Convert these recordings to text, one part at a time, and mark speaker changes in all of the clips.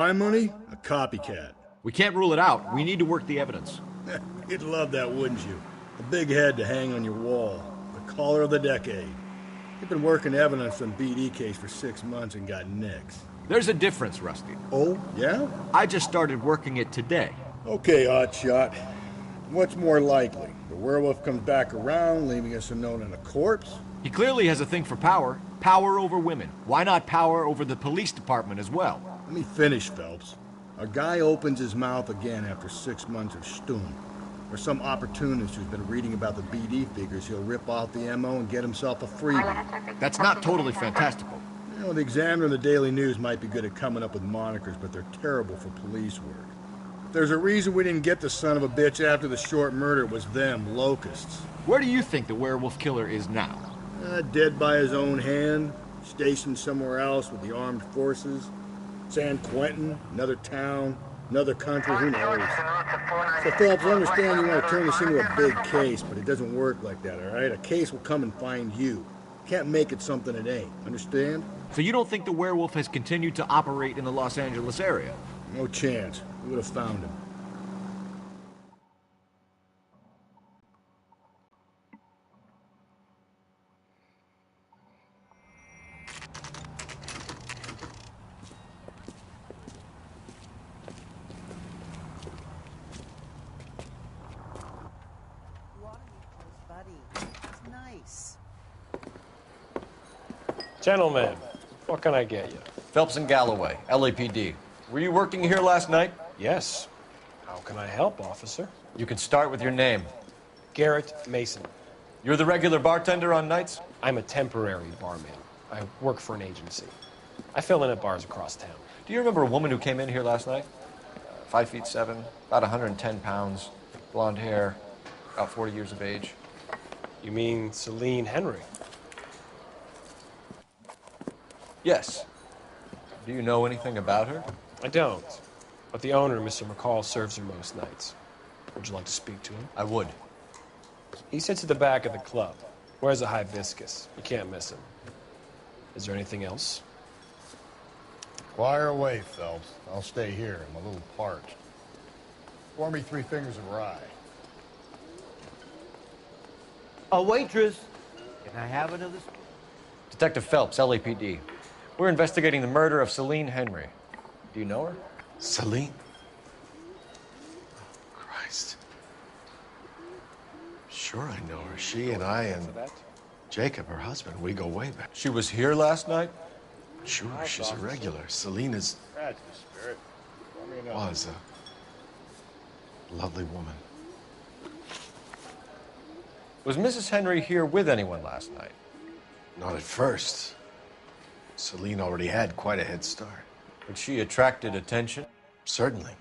Speaker 1: My money? A copycat.
Speaker 2: We can't rule it out. We need to work the evidence.
Speaker 1: You'd love that, wouldn't you? A big head to hang on your wall. The caller of the decade. You've been working evidence on BD case for 6 months and got nicks.
Speaker 2: There's a difference, Rusty.
Speaker 1: Oh, yeah?
Speaker 2: I just started working it today.
Speaker 1: Okay, Oddshot. What's more likely? The werewolf comes back around, leaving us a note and a corpse?
Speaker 2: He clearly has a thing for power. Power over women. Why not power over the police department as well?
Speaker 1: Let me finish, Phelps. A guy opens his mouth again after 6 months of stewing. Or some opportunist who's been reading about the BD figures he'll rip off the MO and get himself a freebie.
Speaker 2: That's not totally fantastical.
Speaker 1: You know, the Examiner and the Daily News might be good at coming up with monikers, but they're terrible for police work. There's a reason we didn't get the son of a bitch after the short murder. It was them, locusts.
Speaker 2: Where do you think the werewolf killer is now?
Speaker 1: Dead by his own hand, stationed somewhere else with the armed forces. San Quentin, another town, another country, who knows? So, Phelps, I understand you want to turn this into a big case, but it doesn't work like that, all right? A case will come and find you. Can't make it something it ain't, understand?
Speaker 2: So you don't think the werewolf has continued to operate in the Los Angeles area?
Speaker 1: No chance. We would have found him.
Speaker 3: Gentlemen, what can I get you?
Speaker 2: Phelps and Galloway, LAPD. Were you working here last night?
Speaker 3: Yes. How can I help, officer?
Speaker 2: You can start with your name.
Speaker 3: Garrett Mason.
Speaker 2: You're the regular bartender on nights?
Speaker 3: I'm a temporary barman. I work for an agency. I fill in at bars across town.
Speaker 2: Do you remember a woman who came in here last night? 5'7", about 110 pounds, blonde hair, about 40 years of age.
Speaker 3: You mean Celine Henry?
Speaker 2: Yes. Do you know anything about her?
Speaker 3: I don't. But the owner, Mr. McCall, serves her most nights. Would you like to speak to him?
Speaker 2: I would.
Speaker 3: He sits at the back of the club. Wears a hibiscus. You can't miss him. Is there anything else?
Speaker 4: Fire away, Phelps. I'll stay here. I'm a little parched. Pour me 3 fingers of rye.
Speaker 5: A waitress. Can I have another?
Speaker 2: Detective Phelps, LAPD. We're investigating the murder of Celine Henry. Do you know her?
Speaker 6: Celine? Christ. Sure I know her. She and I and Jacob, her husband, we go way back.
Speaker 2: She was here last night?
Speaker 6: Sure, she's a regular. Celine is...
Speaker 4: That's the spirit.
Speaker 6: was a lovely woman.
Speaker 2: Was Mrs. Henry here with anyone last night?
Speaker 6: Not at first. Celine already had quite a head start.
Speaker 2: But she attracted attention?
Speaker 6: Certainly.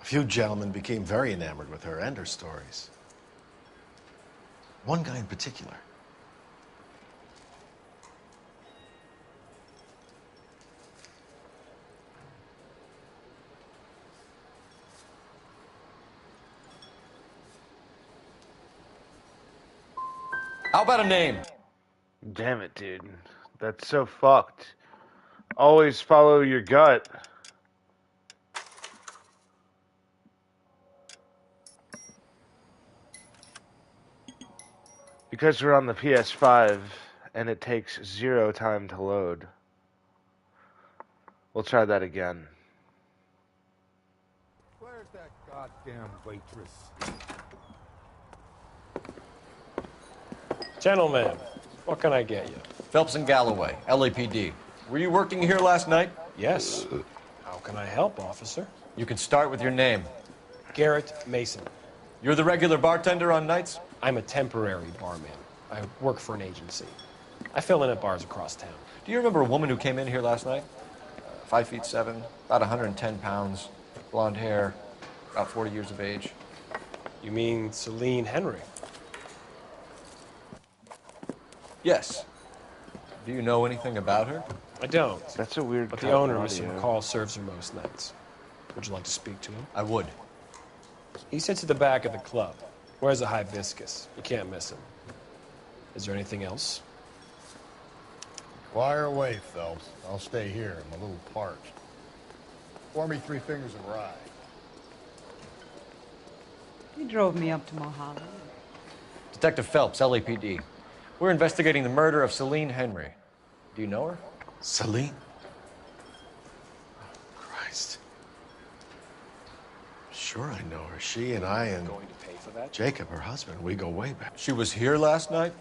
Speaker 6: A few gentlemen became very enamored with her and her stories. One guy in particular.
Speaker 2: How about a name?
Speaker 7: Damn it, dude. That's so fucked. Always follow your gut. Because we're on the PS5 and it takes 0 time to load. We'll try that again.
Speaker 8: Where's that goddamn waitress?
Speaker 3: Gentlemen, what can I get you?
Speaker 2: Phelps and Galloway, LAPD. Were you working here last night?
Speaker 3: Yes. How can I help, officer?
Speaker 2: You can start with your name.
Speaker 3: Garrett Mason.
Speaker 2: You're the regular bartender on nights?
Speaker 3: I'm a temporary barman. I work for an agency. I fill in at bars across town.
Speaker 2: Do you remember a woman who came in here last night? 5'7", about 110 pounds, blonde hair, about 40 years of age.
Speaker 3: You mean Celine Henry?
Speaker 2: Yes. Do you know anything about her?
Speaker 3: I don't.
Speaker 7: That's a weird.
Speaker 3: But the owner, Mr. McCall, serves her most nights. Would you like to speak to him?
Speaker 2: I would.
Speaker 3: He sits at the back of the club. Wears a hibiscus. You can't miss him. Is there anything else?
Speaker 4: Fire away, Phelps. I'll stay here. I'm a little parched. Pour me 3 fingers of rye.
Speaker 9: You drove me up to Mojave.
Speaker 2: Detective Phelps, LAPD. We're investigating the murder of Celine Henry. Do you know her?
Speaker 6: Celine? Christ. Sure I know her. She and I and
Speaker 3: Going to pay for that?
Speaker 6: Jacob, her husband, we go way back.
Speaker 2: She was here last night?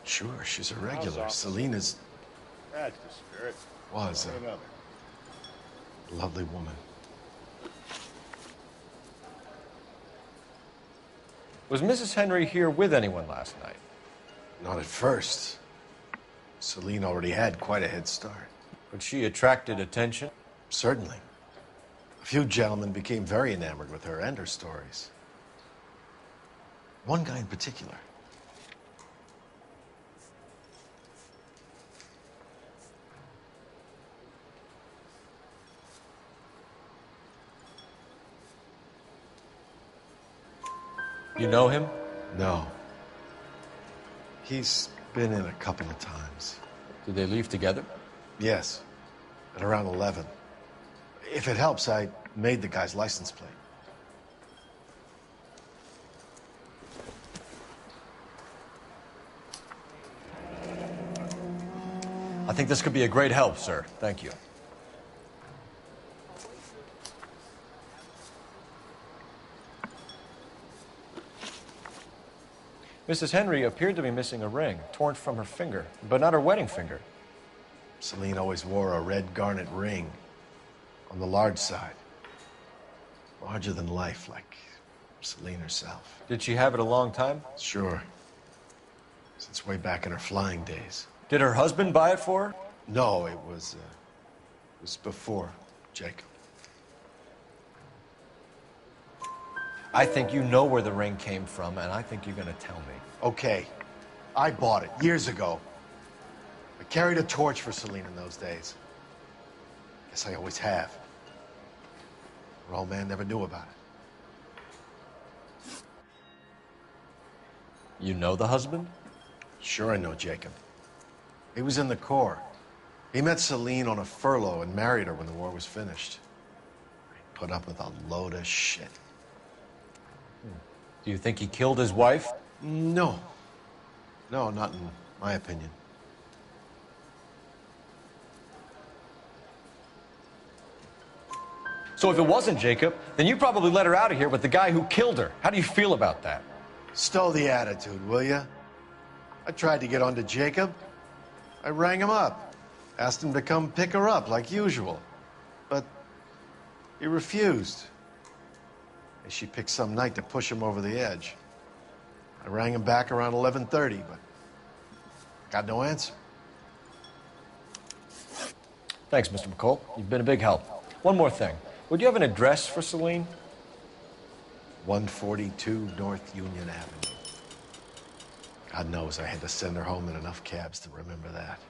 Speaker 6: Sure, she's a regular. Celine is...
Speaker 4: That's the spirit.
Speaker 6: was
Speaker 4: Another.
Speaker 6: a lovely woman.
Speaker 2: Was Mrs. Henry here with anyone last night?
Speaker 6: Not at first. Celine already had quite a head start.
Speaker 2: But she attracted attention?
Speaker 6: Certainly. A few gentlemen became very enamored with her and her stories. One guy in particular.
Speaker 2: You know him?
Speaker 6: No. He's been in a couple of times.
Speaker 2: Did they leave together?
Speaker 6: Yes. At around 11. If it helps, I made the guy's license plate.
Speaker 2: I think this could be a great help, sir. Thank you. Mrs. Henry appeared to be missing a ring, torn from her finger, but not her wedding finger.
Speaker 6: Celine always wore a red garnet ring on the large side. Larger than life, like Celine herself.
Speaker 2: Did she have it a long time?
Speaker 6: Sure. Since way back in her flying days.
Speaker 2: Did her husband buy it for her?
Speaker 6: No, it was before Jacob.
Speaker 2: I think you know where the ring came from, and I think you're gonna tell me.
Speaker 6: Okay, I bought it years ago. I carried a torch for Celine in those days. Guess I always have. Her old man never knew about it.
Speaker 2: You know the husband?
Speaker 6: Sure I know Jacob. He was in the Corps. He met Celine on a furlough and married her when the war was finished. He put up with a load of shit.
Speaker 2: Do you think he killed his wife?
Speaker 6: No. No, not in my opinion.
Speaker 2: So if it wasn't Jacob, then you probably let her out of here with the guy who killed her. How do you feel about that?
Speaker 6: Stow the attitude, will ya? I tried to get onto Jacob. I rang him up. Asked him to come pick her up, like usual. But he refused. She picked some night to push him over the edge. I rang him back around 11:30, but got no answer.
Speaker 2: Thanks, Mr. McCall. You've been a big help. One more thing. Would you have an address for Celine?
Speaker 6: 142 North Union Avenue. God knows I had to send her home in enough cabs to remember that.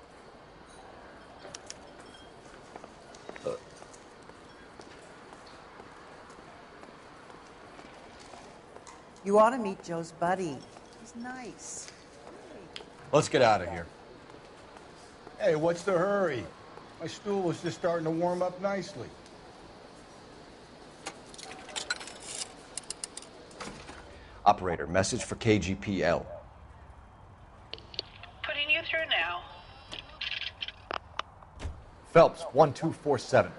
Speaker 9: You ought to meet Joe's buddy. He's nice.
Speaker 2: Let's get out of here.
Speaker 8: Hey, what's the hurry? My stool was just starting to warm up nicely.
Speaker 2: Operator, message for KGPL.
Speaker 10: Putting you through now.
Speaker 2: Phelps, 1247.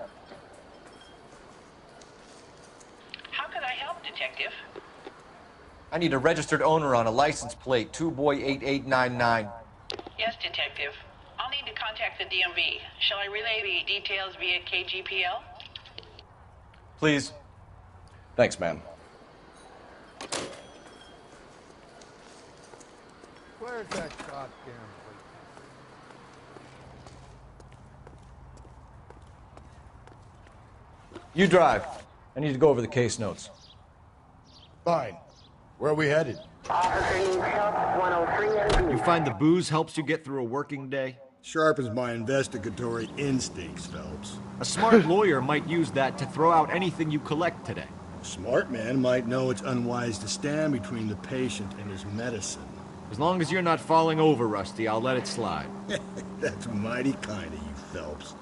Speaker 10: How could I help, Detective?
Speaker 2: I need a registered owner on a license plate, 2boy8899.
Speaker 10: Yes, Detective. I'll need to contact the DMV. Shall I relay the details via KGPL?
Speaker 2: Please. Thanks, ma'am.
Speaker 8: Where's that goddamn wait?
Speaker 2: You drive. I need to go over the case notes.
Speaker 4: Fine. Where are we headed?
Speaker 2: You find the booze helps you get through a working day?
Speaker 1: Sharpens my investigatory instincts, Phelps.
Speaker 2: A smart lawyer might use that to throw out anything you collect today.
Speaker 1: A smart man might know it's unwise to stand between the patient and his medicine.
Speaker 2: As long as you're not falling over, Rusty, I'll let it slide.
Speaker 1: That's mighty kind of you, Phelps.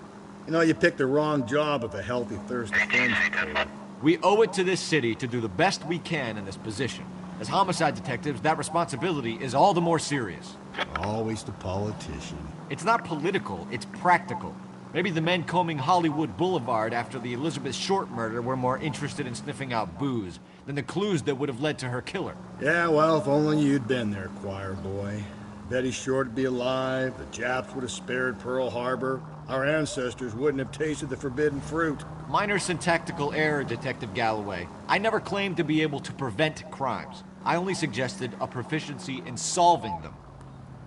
Speaker 1: You know, you picked the wrong job if a healthy thirst for friends failed.
Speaker 2: We owe it to this city to do the best we can in this position. As homicide detectives, that responsibility is all the more serious.
Speaker 1: Always the politician.
Speaker 2: It's not political, it's practical. Maybe the men combing Hollywood Boulevard after the Elizabeth Short murder were more interested in sniffing out booze than the clues that would have led to her killer.
Speaker 1: Yeah, well, if only you'd been there, choir boy. Betty Short would be alive, the Japs would have spared Pearl Harbor, our ancestors wouldn't have tasted the forbidden fruit.
Speaker 2: Minor syntactical error, Detective Galloway. I never claimed to be able to prevent crimes. I only suggested a proficiency in solving them.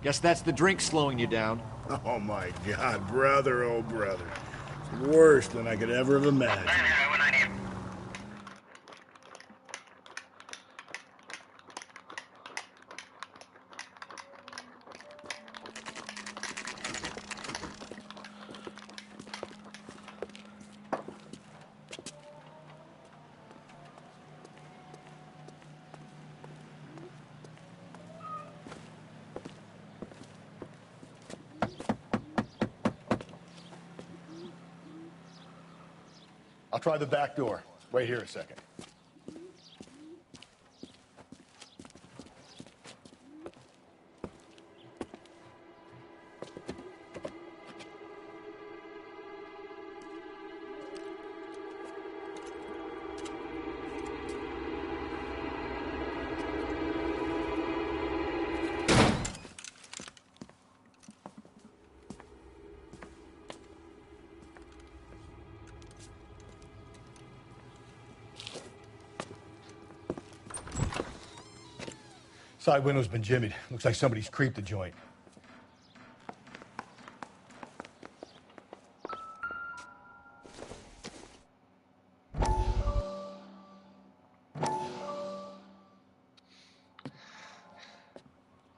Speaker 2: Guess that's the drink slowing you down.
Speaker 1: Oh my God, brother, oh brother. It's worse than I could ever have imagined.
Speaker 8: I'll try the back door. Wait here a second. Side window's been jimmied. Looks like somebody's creeped the joint.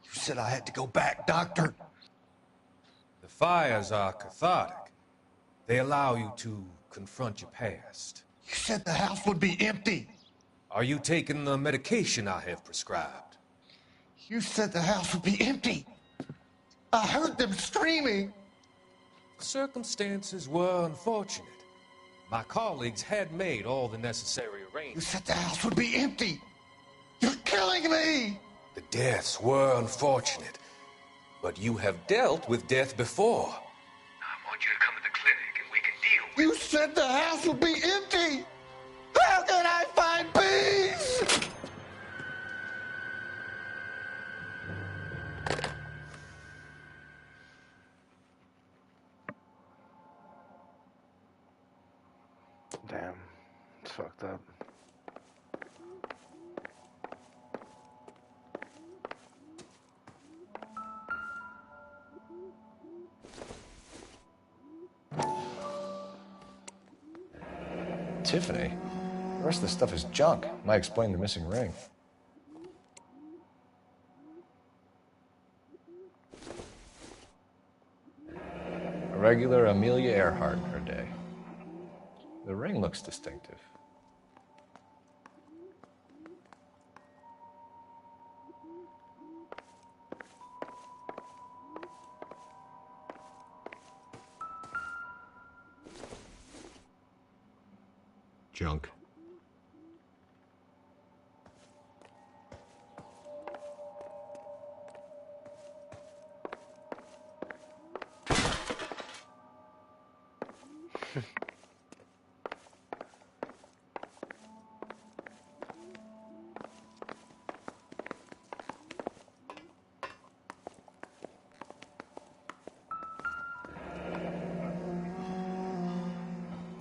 Speaker 11: You said I had to go back, Doctor.
Speaker 12: The fires are cathartic. They allow you to confront your past.
Speaker 11: You said the house would be empty.
Speaker 12: Are you taking the medication I have prescribed?
Speaker 11: You said the house would be empty. I heard them screaming.
Speaker 12: Circumstances were unfortunate. My colleagues had made all the necessary
Speaker 11: You
Speaker 12: arrangements.
Speaker 11: said the house would be empty. You're killing me.
Speaker 12: The deaths were unfortunate, but you have dealt with death before. I want you to come to the clinic and we can deal with
Speaker 11: You said the house would be empty. How can I find peace?
Speaker 7: Damn, it's fucked up.
Speaker 2: Tiffany? The rest of the stuff is junk. Might explain the missing ring. A regular Amelia Earhart in her day. The ring looks distinctive. Junk.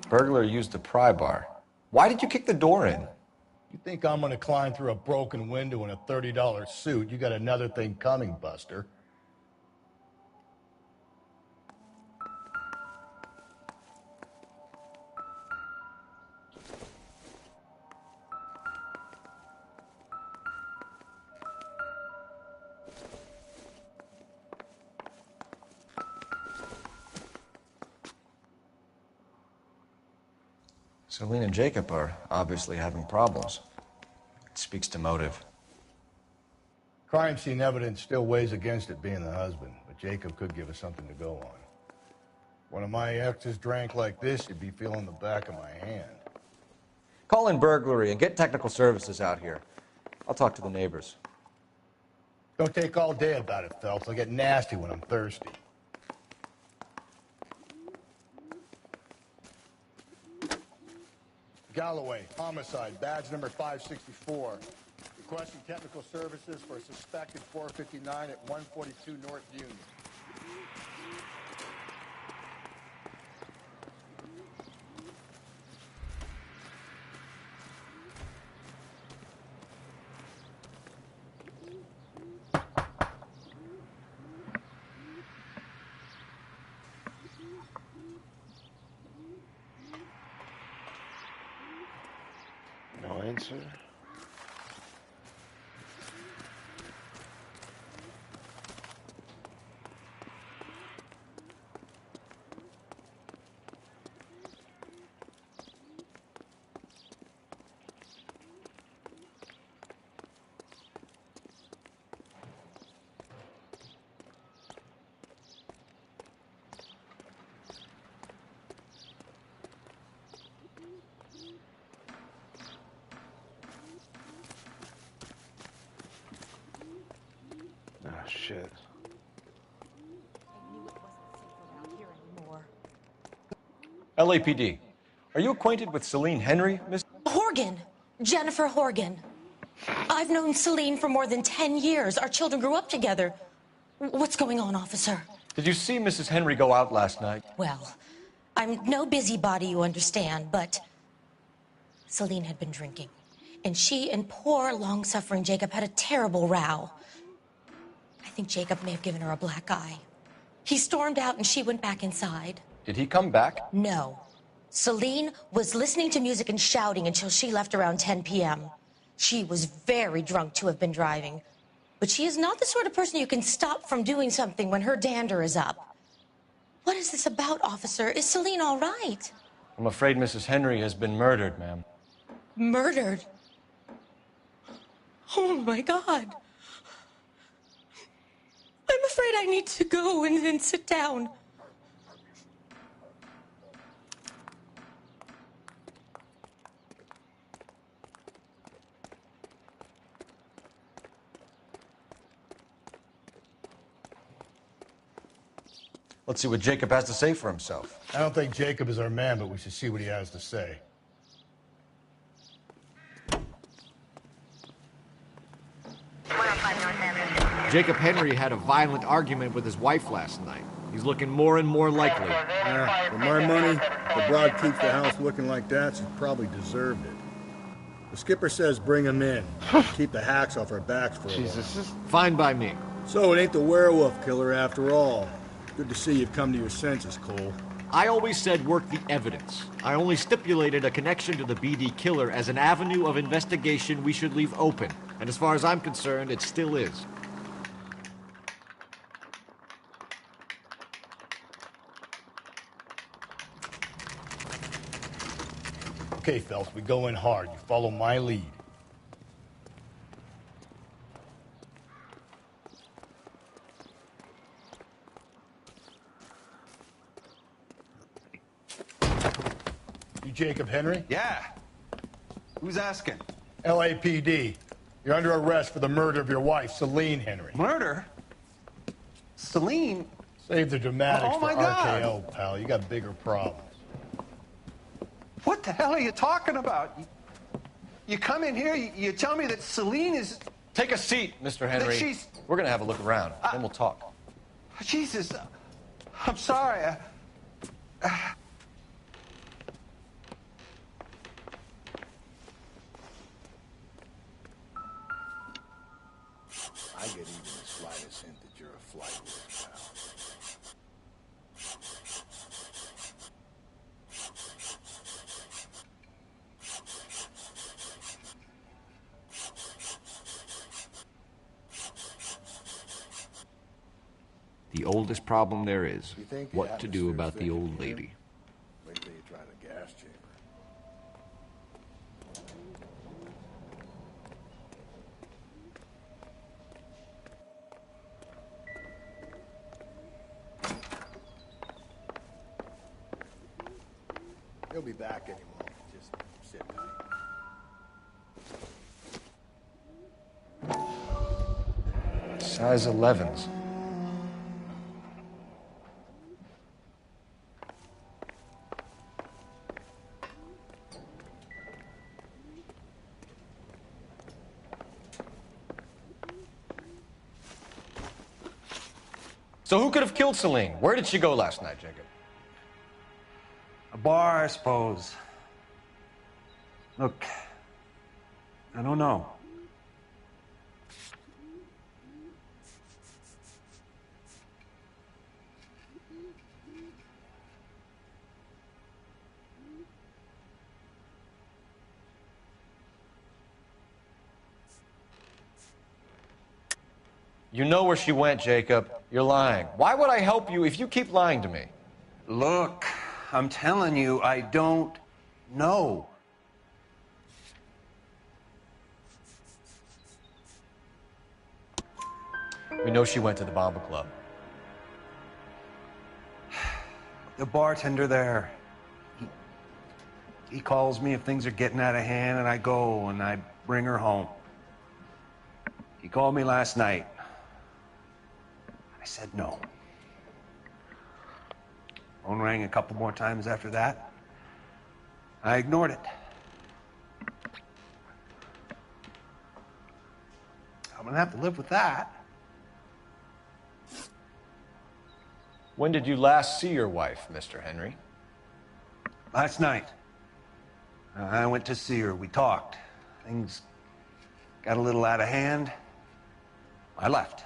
Speaker 2: Burglar used a pry bar. Why did you kick the door in?
Speaker 8: You think I'm gonna climb through a broken window in a $30 suit? You got another thing coming, Buster.
Speaker 2: Celine and Jacob are obviously having problems. It speaks to motive.
Speaker 8: Crime scene evidence still weighs against it being the husband, but Jacob could give us something to go on. One of my exes drank like this, you'd be feeling the back of my hand.
Speaker 13: Call in burglary and get technical services out here. I'll talk to the neighbors.
Speaker 8: Don't take all day about it, Phelps. I'll get nasty when I'm thirsty. Galloway, homicide, badge number 564. Requesting technical services for a suspected 459 at 142 North Union.
Speaker 7: No answer. Oh, shit.
Speaker 13: LAPD, are you acquainted with Celine Henry, Miss?
Speaker 14: Horgan. Jennifer Horgan. I've known Celine for more than 10 years. Our children grew up together. What's going on, officer?
Speaker 13: Did you see Mrs. Henry go out last night?
Speaker 14: Well, I'm no busybody, you understand, but Celine had been drinking. And she and poor, long-suffering Jacob had a terrible row. I think Jacob may have given her a black eye. He stormed out and she went back inside.
Speaker 13: Did he come back?
Speaker 14: No. Celine was listening to music and shouting until she left around 10 p.m. She was very drunk to have been driving. But she is not the sort of person you can stop from doing something when her dander is up. What is this about, officer? Is Celine all right?
Speaker 13: I'm afraid Mrs. Henry has been murdered, ma'am.
Speaker 14: Murdered? Oh, my God. I'm afraid I need to go and sit down.
Speaker 13: Let's see what Jacob has to say for himself.
Speaker 8: I don't think Jacob is our man, but we should see what he has to say.
Speaker 2: Jacob Henry had a violent argument with his wife last night. He's looking more and more likely.
Speaker 1: For my money, the broad keeps the house looking like that, she probably deserved it. The skipper says bring him in. Keep the hacks off our backs for a while.
Speaker 2: Fine by me.
Speaker 1: So it ain't the werewolf killer after all. Good to see you've come to your senses, Cole.
Speaker 2: I always said work the evidence. I only stipulated a connection to the BD killer as an avenue of investigation we should leave open. And as far as I'm concerned, it still is.
Speaker 8: Okay, Phelps, we go in hard. You follow my lead. You Jacob Henry?
Speaker 6: Yeah. Who's asking?
Speaker 8: LAPD. You're under arrest for the murder of your wife, Celine Henry.
Speaker 6: Murder? Celine?
Speaker 8: Save the dramatics
Speaker 6: Oh, my
Speaker 8: for
Speaker 6: God.
Speaker 8: RKO, pal. You got bigger problems.
Speaker 6: What the hell are you talking about? You come in here, you tell me that Celine is...
Speaker 13: Take a seat, Mr. Henry.
Speaker 6: That she's...
Speaker 13: We're gonna have a look around, then we'll talk.
Speaker 6: Jesus, I'm sorry.
Speaker 11: I get even the slightest hint that you're a flight risk, pal.
Speaker 2: The oldest problem there is,
Speaker 11: You think the
Speaker 2: what to do
Speaker 11: atmosphere's
Speaker 2: about the
Speaker 11: fitting
Speaker 2: old
Speaker 11: here?
Speaker 2: lady.
Speaker 11: Wait till you try the gas chamber.
Speaker 8: be back anymore. Just sit tight.
Speaker 3: Size 11s. So who could have killed Celine? Where did she go last night, Jacob?
Speaker 15: A bar, I suppose. Look, I don't know.
Speaker 13: You know where she went, Jacob. You're lying. Why would I help you if you keep lying to me?
Speaker 15: Look, I'm telling you, I don't know.
Speaker 13: We know she went to the Bomba Club.
Speaker 15: The bartender there, he calls me if things are getting out of hand, and I go and I bring her home. He called me last night. I said no. Phone rang a couple more times after that. I ignored it. I'm gonna have to live with that.
Speaker 13: When did you last see your wife, Mr. Henry?
Speaker 15: Last night. I went to see her. We talked. Things got a little out of hand. I left.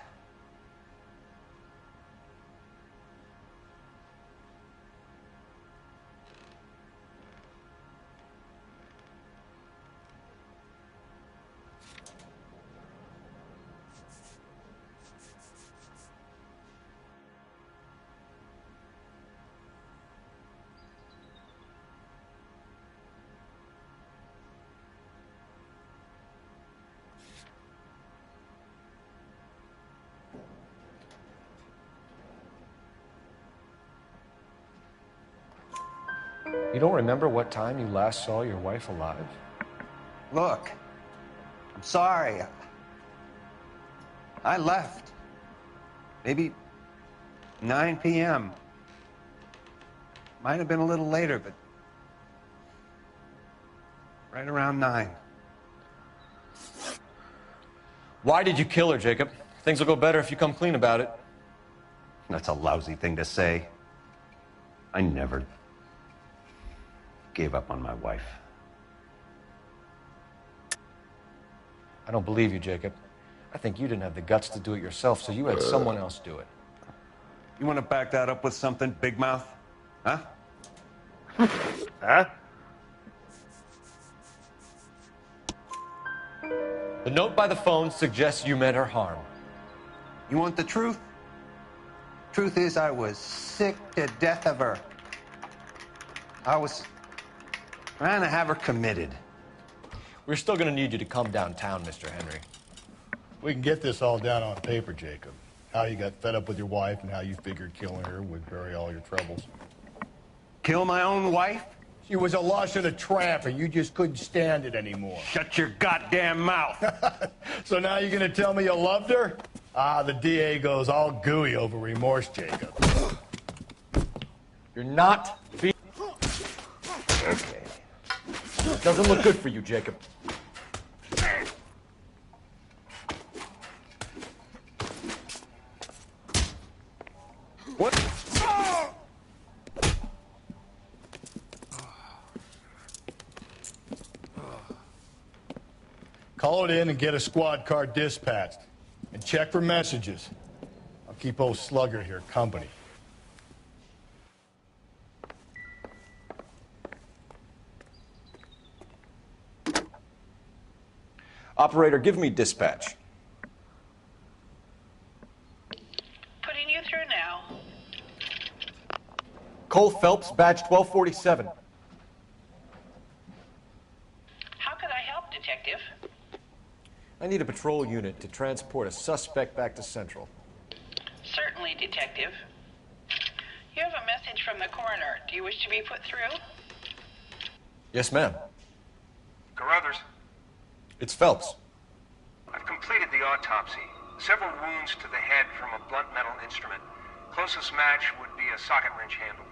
Speaker 3: You don't remember what time you last saw your wife alive?
Speaker 15: Look, I'm sorry. I left. Maybe 9 p.m. Might have been a little later, but right around 9.
Speaker 13: Why did you kill her, Jacob? Things will go better if you come clean about it.
Speaker 15: That's a lousy thing to say. I never gave up on my wife.
Speaker 13: I don't believe you, Jacob. I think you didn't have the guts to do it yourself, so you had someone else do it.
Speaker 15: You want to back that up with something, Big Mouth? Huh?
Speaker 7: Huh?
Speaker 13: The note by the phone suggests you meant her harm.
Speaker 15: You want the truth? Truth is, I was sick to death of her. I was trying to have her committed.
Speaker 13: We're still going to need you to come downtown, Mr. Henry.
Speaker 8: We can get this all down on paper, Jacob. How you got fed up with your wife and how you figured killing her would bury all your troubles.
Speaker 15: Kill my own wife?
Speaker 8: She was a lush and a tramp, and you just couldn't stand it anymore.
Speaker 15: Shut your goddamn mouth.
Speaker 8: So now you're going to tell me you loved her? Ah, the DA goes all gooey over remorse, Jacob.
Speaker 13: You're not being... Okay. Doesn't look good for you, Jacob.
Speaker 15: What?
Speaker 8: Call it in and get a squad car dispatched. And check for messages. I'll keep old Slugger here company.
Speaker 13: Operator, give me dispatch.
Speaker 10: Putting you through now.
Speaker 13: Cole Phelps, badge 1247.
Speaker 10: How could I help, Detective?
Speaker 13: I need a patrol unit to transport a suspect back to Central.
Speaker 10: Certainly, Detective. You have a message from the coroner. Do you wish to be put through?
Speaker 13: Yes, ma'am.
Speaker 16: Carruthers,
Speaker 13: It's Phelps.
Speaker 16: I've completed the autopsy. Several wounds to the head from a blunt metal instrument. Closest match would be a socket wrench handle.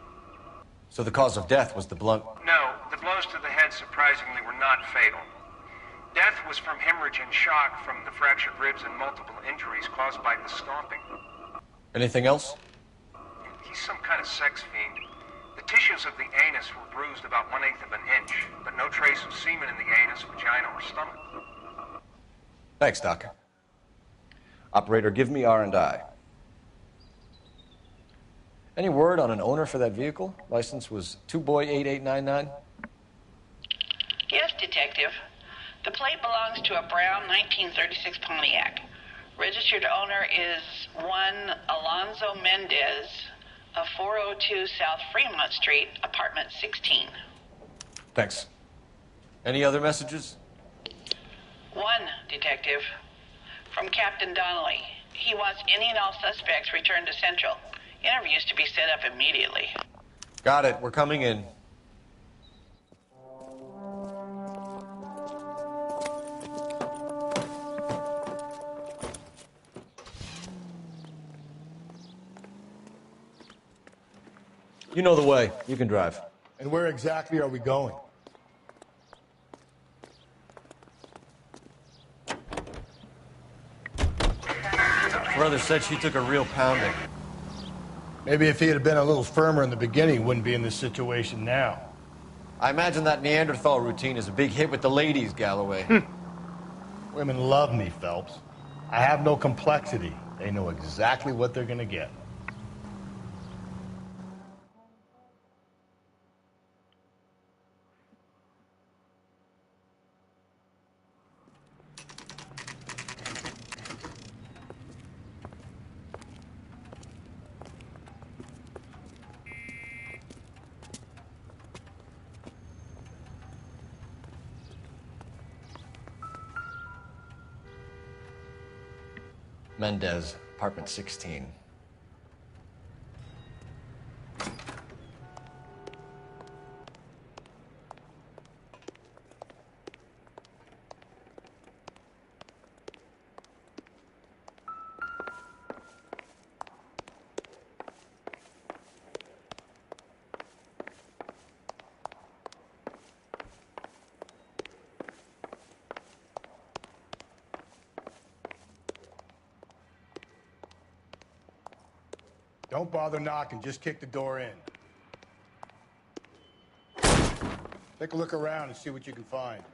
Speaker 13: So the cause of death was the blunt...
Speaker 16: No, the blows to the head surprisingly were not fatal. Death was from hemorrhage and shock from the fractured ribs and multiple injuries caused by the stomping.
Speaker 13: Anything else?
Speaker 16: He's some kind of sex fiend. The tissues of the anus were bruised about 1/8 of an inch, but no trace of semen in the anus, vagina, or stomach.
Speaker 13: Thanks, Doc. Operator, give me R&I. Any word on an owner for that vehicle? License was 2boy8899.
Speaker 10: Yes, Detective. The plate belongs to a brown 1936 Pontiac. Registered owner is one Alonzo Mendez of 402 South Fremont Street, apartment 16.
Speaker 13: Thanks. Any other messages?
Speaker 10: One, Detective. From Captain Donnelly. He wants any and all suspects returned to Central. Interviews to be set up immediately.
Speaker 13: Got it. We're coming in. You know the way. You can drive.
Speaker 8: And where exactly are we going?
Speaker 13: Brother said she took a real pounding.
Speaker 8: Maybe if he had been a little firmer in the beginning, wouldn't be in this situation now.
Speaker 13: I imagine that Neanderthal routine is a big hit with the ladies, Galloway.
Speaker 8: Women love me, Phelps. I have no complexity. They know exactly what they're gonna get.
Speaker 13: Mendez, apartment 16.
Speaker 8: Don't bother knocking, just kick the door in. Take a look around and see what you can find.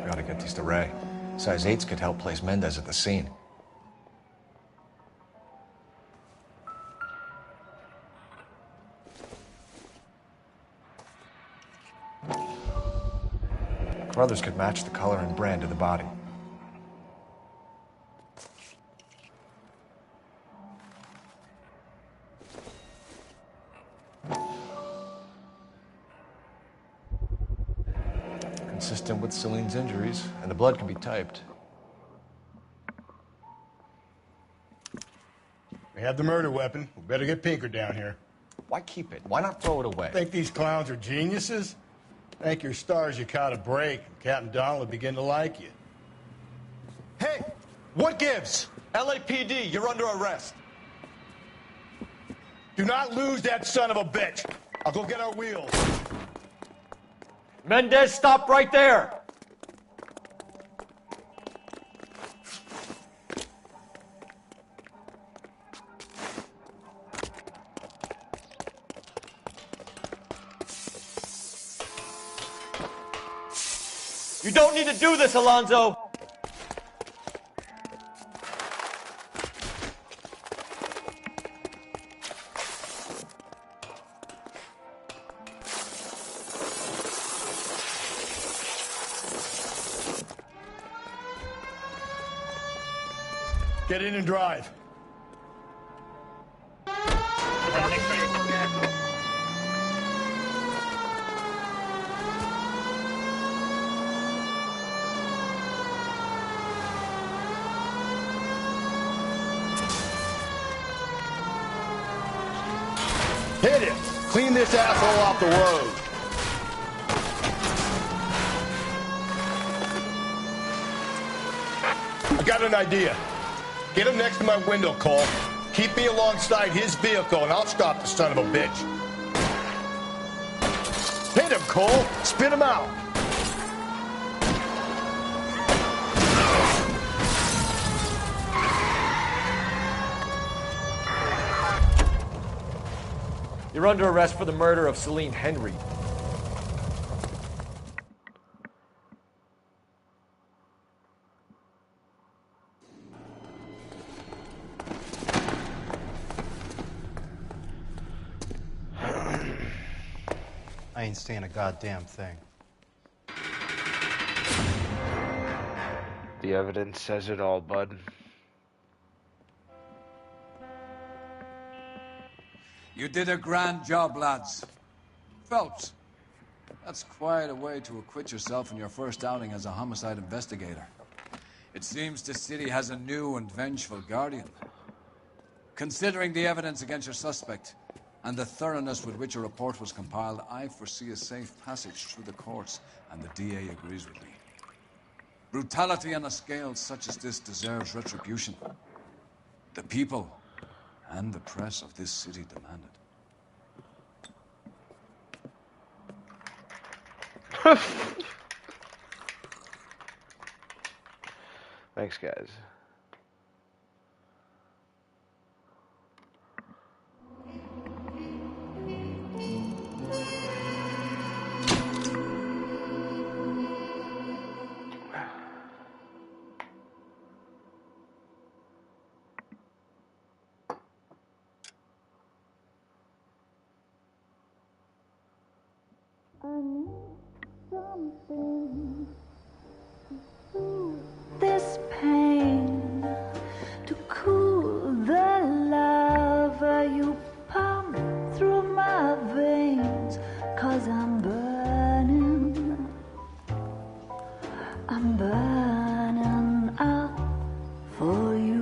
Speaker 13: Gotta get these to Ray. Size 8s could help place Mendez at the scene. Carruthers could match the color and brand of the body. Consistent with Celine's injuries, and the blood can be typed.
Speaker 8: We have the murder weapon. We better get Pinker down here.
Speaker 13: Why keep it? Why not throw it away?
Speaker 8: Think these clowns are geniuses? Thank your stars you caught a break. Captain Donald will begin to like you.
Speaker 17: Hey, what gives? LAPD, you're under arrest.
Speaker 8: Do not lose that son of a bitch. I'll go get our wheels.
Speaker 13: Mendez, stop right there! You don't need to do this, Alonzo!
Speaker 8: Get in and drive. Hit him! Clean this asshole off the road! I got an idea. Get him next to my window, Cole. Keep me alongside his vehicle, and I'll stop the son of a bitch. Hit him, Cole! Spit him out!
Speaker 13: You're under arrest for the murder of Celine Henry.
Speaker 15: I ain't saying a goddamn thing.
Speaker 7: The evidence says it all, bud.
Speaker 18: You did a grand job, lads. Phelps, that's quite a way to acquit yourself in your first outing as a homicide investigator. It seems the city has a new and vengeful guardian. Considering the evidence against your suspect, and the thoroughness with which a report was compiled, I foresee a safe passage through the courts, and the DA agrees with me. Brutality on a scale such as this deserves retribution. The people and the press of this city demand it.
Speaker 7: Thanks, guys.
Speaker 19: This pain to cool the lava you pump through my veins, 'cause I'm burning up for you.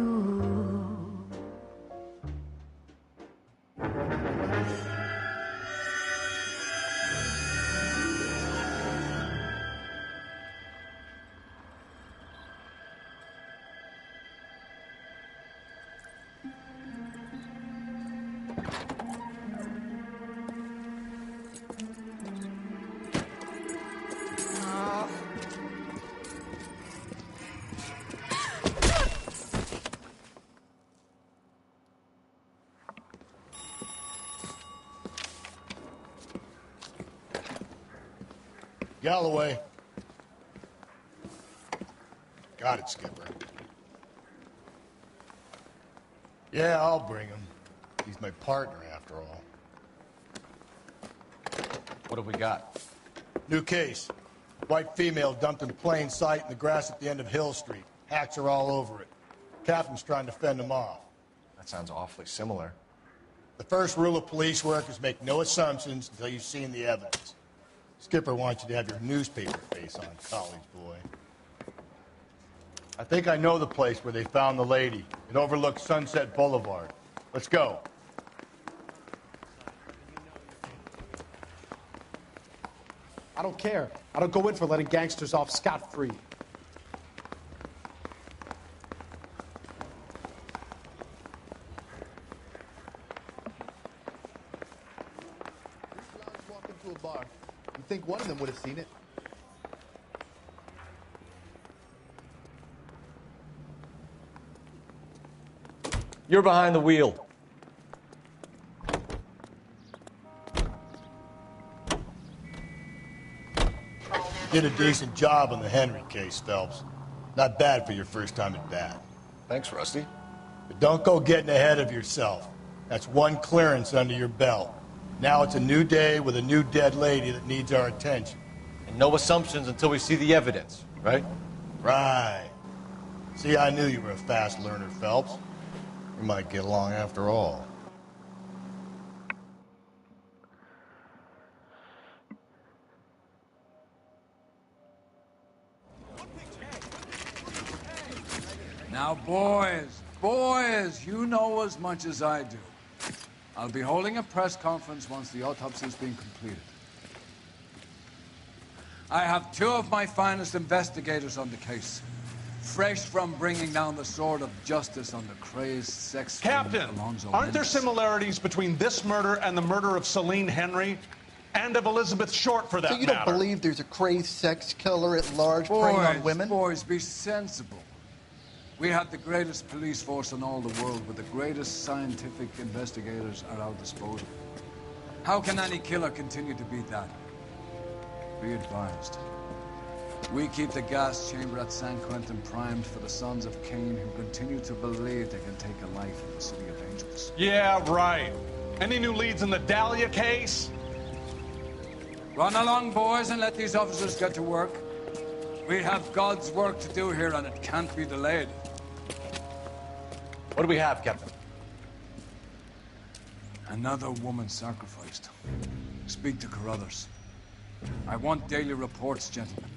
Speaker 8: Galloway. Got it, Skipper. Yeah, I'll bring him. He's my partner, after all.
Speaker 13: What have we got?
Speaker 8: New case. White female dumped in plain sight in the grass at the end of Hill Street. Hacks are all over it. Captain's trying to fend them off.
Speaker 13: That sounds awfully similar.
Speaker 8: The first rule of police work is make no assumptions until you've seen the evidence. Skipper wants you to have your newspaper face on, college boy. I think I know the place where they found the lady. It overlooks Sunset Boulevard. Let's go.
Speaker 20: I don't care. I don't go in for letting gangsters off scot-free.
Speaker 21: Walk into a bar. You think one of them would have seen it?
Speaker 13: You're behind the wheel.
Speaker 8: You did a decent job on the Henry case, Phelps. Not bad for your first time at bat.
Speaker 13: Thanks, Rusty.
Speaker 8: But don't go getting ahead of yourself. That's one clearance under your belt. Now it's a new day with a new dead lady that needs our attention.
Speaker 13: And no assumptions until we see the evidence, right?
Speaker 8: Right. See, I knew you were a fast learner, Phelps. We might get along after all.
Speaker 18: Now, boys, you know as much as I do. I'll be holding a press conference once the autopsy's been completed. I have two of my finest investigators on the case. Fresh from bringing down the sword of justice on the crazed sex
Speaker 5: Captain,
Speaker 18: Alonzo
Speaker 5: aren't there
Speaker 18: Mendes.
Speaker 5: similarities between this murder and the murder of Celine Henry? And of Elizabeth Short, for that
Speaker 21: So you don't
Speaker 5: matter?
Speaker 21: believe there's a crazed sex killer at large preying on women?
Speaker 18: Boys, be sensible. We have the greatest police force in all the world, with the greatest scientific investigators at our disposal. How can any killer continue to beat that? Be advised. We keep the gas chamber at San Quentin primed for the sons of Cain who continue to believe they can take a life in the City of Angels.
Speaker 5: Yeah, right. Any new leads in the Dahlia case?
Speaker 18: Run along, boys, and let these officers get to work. We have God's work to do here, and it can't be delayed.
Speaker 13: What do we have, Captain?
Speaker 18: Another woman sacrificed. Speak to Carruthers. I want daily reports, gentlemen.